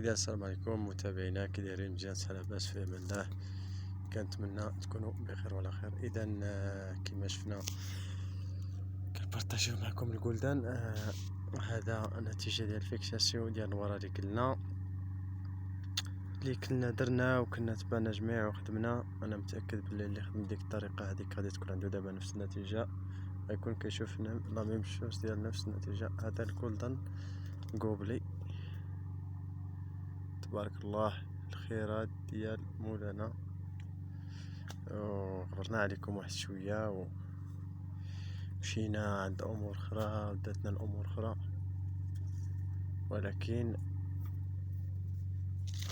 إذا السلام عليكم متابعينا، كي دايرين؟ مزيان، صحة لاباس، في امان الله. كنتمنى تكونوا بخير وعلى خير. اذا كما شفنا كنبارطاجيو معكم الجولدان. هذا النتيجه ديال الفيكساسيون ديال الورا اللي كنا درنا وكنا تبعنا جميع وخدمنا. انا متاكد بلي اللي خدم بديك الطريقه هذيك غادي تكون عنده دابا نفس النتيجه، غيكون كيشوف لا ميم شوز ديال نفس النتيجه. هذا الجولدان غوبلي، تبارك الله، الخيرات ديال مولانا. وغبرنا عليكم واحد شويه ومشينا عند امور اخرى وداتنا الامور اخرى، ولكن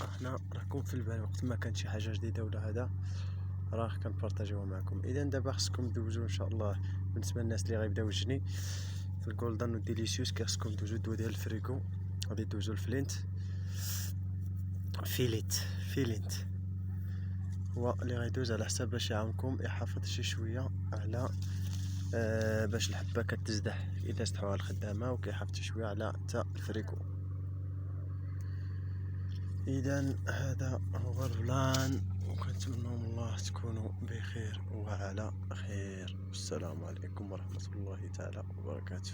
احنا راكم في البال وقت ما كان شي حاجه جديده ولا هذا راه كنبارطاجيوها معكم. اذا دابا خصكم دوزو ان شاء الله. بالنسبه للناس اللي غيبداو الجني في الجولدان والديليسيوس خصكم دوزو الدواء ديال الفريكو، غادي دوزو الفلينت فيلينت هو اللي غيدوز على حساب باش يعاونكم يحافظ شي شويه على باش الحبه كتزدح اذا فتحوها الخدامه، وكيحافظ شي شويه على حتى الفريكو. اذا هذا هو البلان، وكنتمنى من الله تكونوا بخير وعلى خير. السلام عليكم ورحمه الله تعالى وبركاته.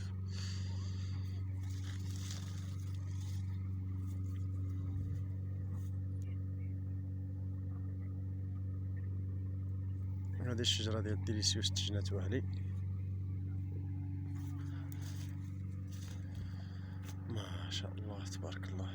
هذه الشجره ديال الديليسيوس تجنات وهلي، ما شاء الله تبارك الله.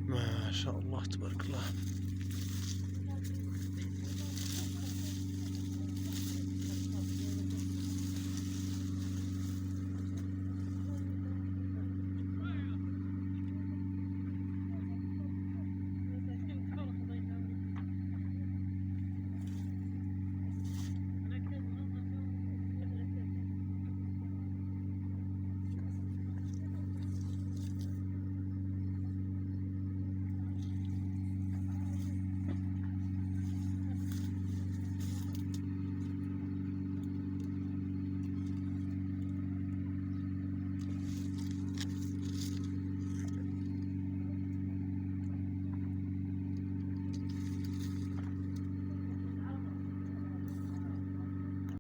ما شاء الله تبارك الله.